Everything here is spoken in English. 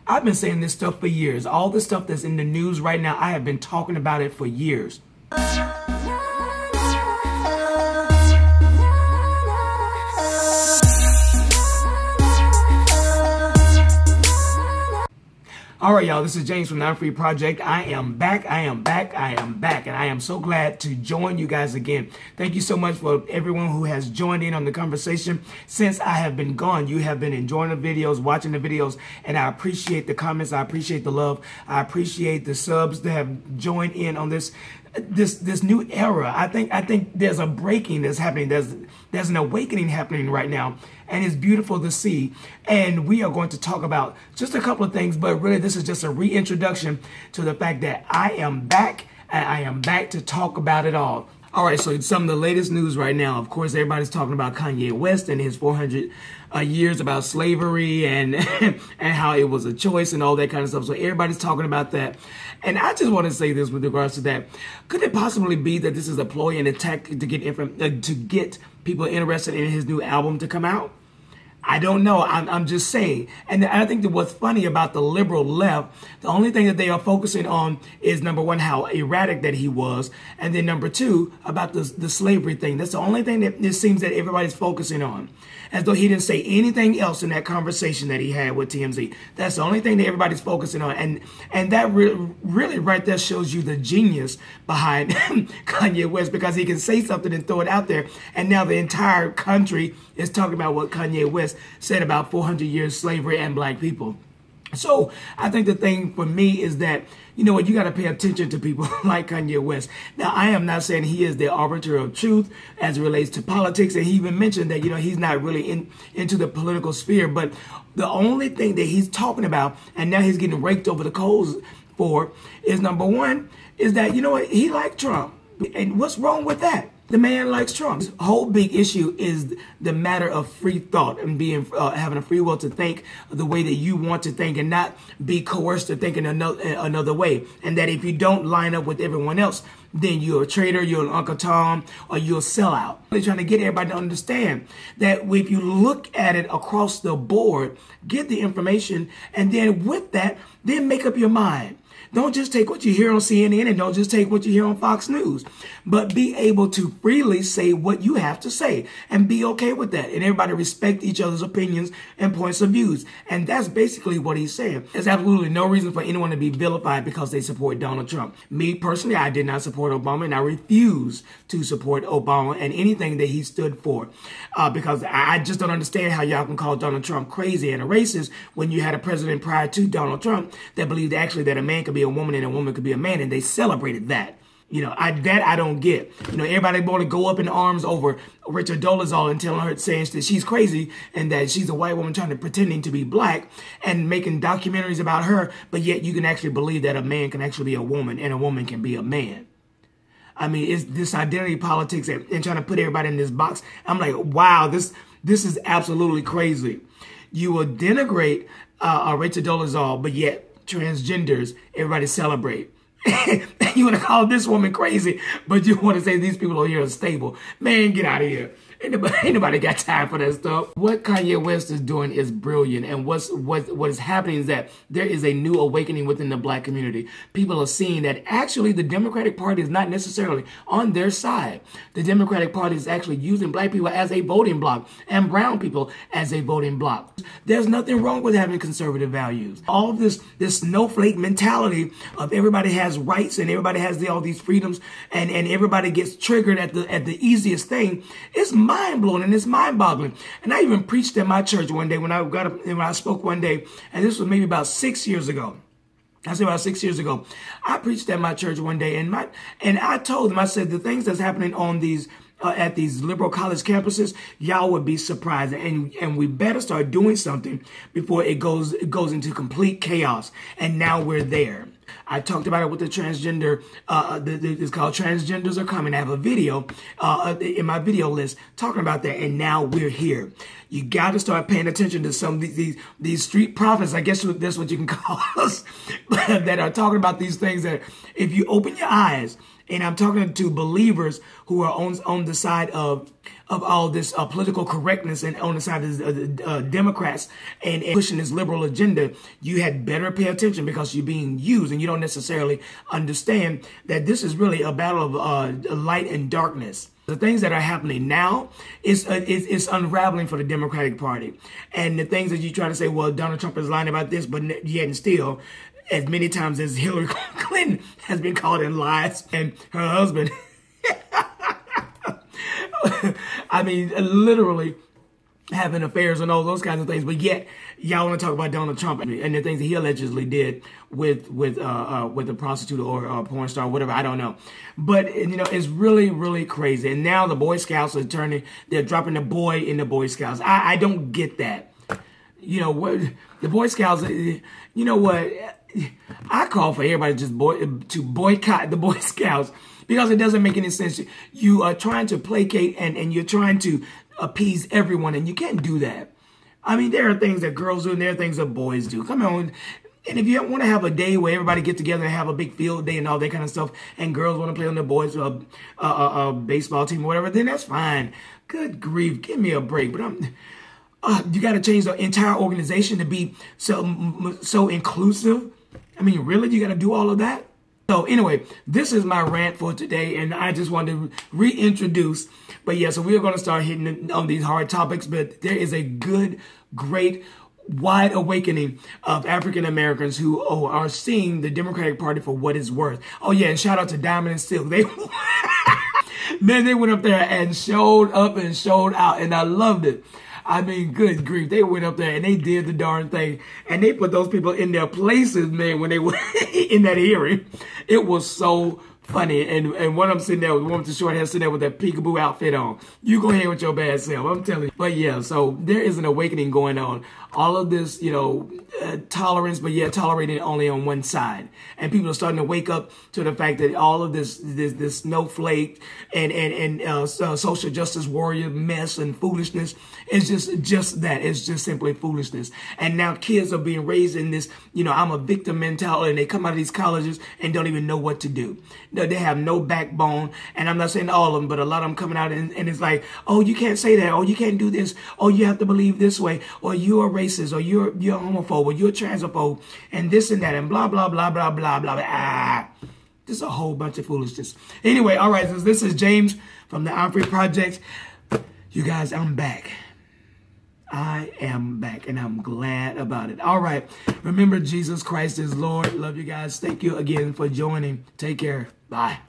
I've been saying this stuff for years. All the stuff that's in the news right now, I have been talking about it for years. All right, y'all, this is James from the I'm Free Project. I am back, and I am so glad to join you guys again. Thank you so much for everyone who has joined in on the conversation since I have been gone. You have been enjoying the videos, watching the videos, and I appreciate the comments. I appreciate the love. I appreciate the subs that have joined in on this new era. I think there's a breaking that's happening. There's an awakening happening right now, and it's beautiful to see. And we are going to talk about just a couple of things, but really this is just a reintroduction to the fact that I am back, and I am back to talk about it all. All right, so some of the latest news right now, of course, everybody's talking about Kanye West and his 400 years about slavery and and how it was a choice and all that kind of stuff. So everybody's talking about that. And I just want to say this with regards to that. Could it possibly be that this is a ploy and attack to get people interested in his new album to come out? I don't know. I'm just saying. And I think that what's funny about the liberal left, the only thing that they are focusing on is, number one, how erratic that he was. And then number two, about the slavery thing. That's the only thing that it seems that everybody's focusing on. As though he didn't say anything else in that conversation that he had with TMZ. That's the only thing that everybody's focusing on. And that really right there shows you the genius behind Kanye West, because he can say something and throw it out there. And now the entire country is talking about what Kanye West said about 400 years slavery and black people. So I think the thing for me is that, you know what, you got to pay attention to people like Kanye West. Now, I am not saying he is the arbiter of truth as it relates to politics. And he even mentioned that, you know, he's not really into the political sphere. But the only thing that he's talking about, and now he's getting raked over the coals for, is number one, is that, you know what, he liked Trump. And what's wrong with that? The man likes Trump. His whole big issue is the matter of free thought and being having a free will to think the way that you want to think and not be coerced to think in another way. And that if you don't line up with everyone else, then you're a traitor, you're an Uncle Tom, or you're a sellout. They're trying to get everybody to understand that if you look at it across the board, get the information, and then with that, then make up your mind. Don't just take what you hear on CNN and don't just take what you hear on Fox News, but be able to freely say what you have to say and be okay with that. And everybody respect each other's opinions and points of views. And that's basically what he's saying. There's absolutely no reason for anyone to be vilified because they support Donald Trump. Me personally, I did not support Obama, and I refuse to support Obama and anything that he stood for because I just don't understand how y'all can call Donald Trump crazy and a racist when you had a president prior to Donald Trump that believed actually that a man could be a woman and a woman could be a man, and they celebrated that. You know, I don't get. You know, everybody want to go up in arms over Richard Dolezal and telling her, saying that she's crazy and that she's a white woman pretending to be black and making documentaries about her, but yet you can actually believe that a man can actually be a woman and a woman can be a man. I mean, it's this identity politics and trying to put everybody in this box. I'm like, wow, this is absolutely crazy. You will denigrate Richard Dolezal, but yet transgenders, everybody celebrate. You want to call this woman crazy, but you want to say these people over here are stable. Man, get out of here. Ain't nobody got time for that stuff. What Kanye West is doing is brilliant. And what is happening is that there is a new awakening within the black community. People are seeing that actually the Democratic Party is not necessarily on their side. The Democratic Party is actually using black people as a voting bloc and brown people as a voting bloc. There's nothing wrong with having conservative values. All of this snowflake mentality of everybody has rights and everybody has all these freedoms and everybody gets triggered at the easiest thing. It's mind-blowing and it's mind-boggling. And I even preached at my church one day when I spoke one day, and this was maybe about 6 years ago. I said about 6 years ago. I preached at my church one day, and I told them, I said, the things that's happening on these at these liberal college campuses, y'all would be surprised, and we better start doing something before it goes into complete chaos. And now we're there. I talked about it with the transgender, it's called Transgenders Are Coming. I have a video in my video list talking about that, and now we're here. You got to start paying attention to some of these street prophets, I guess that's what you can call us, that are talking about these things that if you open your eyes, and I'm talking to believers who are on the side of of all this political correctness and on the side of the Democrats and pushing this liberal agenda, you had better pay attention, because you're being used and you don't necessarily understand that this is really a battle of light and darkness. The things that are happening now is unraveling for the Democratic Party. And the things that you try to say, well, Donald Trump is lying about this, but yet and still, as many times as Hillary Clinton has been caught in lies, and her husband, I mean, literally having affairs and all those kinds of things. But yet, y'all want to talk about Donald Trump and the things that he allegedly did with a prostitute or a porn star, whatever, I don't know. But, you know, it's really, really crazy. And now the Boy Scouts are they're dropping the boy in the Boy Scouts. I don't get that. You know, what the Boy Scouts, you know what? I call for everybody just to boycott the Boy Scouts, because it doesn't make any sense. You are trying to placate and you're trying to appease everyone, and you can't do that. I mean, there are things that girls do and there are things that boys do. Come on. And if you want to have a day where everybody get together and have a big field day and all that kind of stuff, and girls want to play on the boys' baseball team or whatever, then that's fine. Good grief, give me a break. But you got to change the entire organization to be so inclusive. I mean, really, you got to do all of that? So anyway, this is my rant for today, and I just wanted to reintroduce. But yeah, so we're going to start hitting on these hard topics, but there is a good, great, wide awakening of African Americans who are seeing the Democratic Party for what it's worth. Oh yeah, and shout out to Diamond and Silk. Man, they went up there and showed up and showed out, and I loved it. I mean, good grief. They went up there and they did the darn thing. And they put those people in their places, man, when they were in that hearing. It was so funny. And one of them sitting there, one with the short hair, sitting there with that peekaboo outfit on. You go ahead with your bad self, I'm telling you. But yeah, so there is an awakening going on. All of this, you know, tolerance, but yet tolerating only on one side. And people are starting to wake up to the fact that all of this snowflake and social justice warrior mess and foolishness is just that. It's just simply foolishness. And now kids are being raised in this, you know, I'm a victim mentality, and they come out of these colleges and don't even know what to do. They have no backbone. And I'm not saying all of them, but a lot of them coming out and it's like, oh, you can't say that. Oh, you can't do this. Oh, you have to believe this way. Or you're racist, or you're homophobe, or you're transphobe, and this and that, and blah, blah, blah, blah, blah, blah. Just a whole bunch of foolishness. Anyway, all right, so this is James from the I'm Free Project. You guys, I'm back. I am back, and I'm glad about it. All right, remember, Jesus Christ is Lord. Love you guys. Thank you again for joining. Take care. Bye.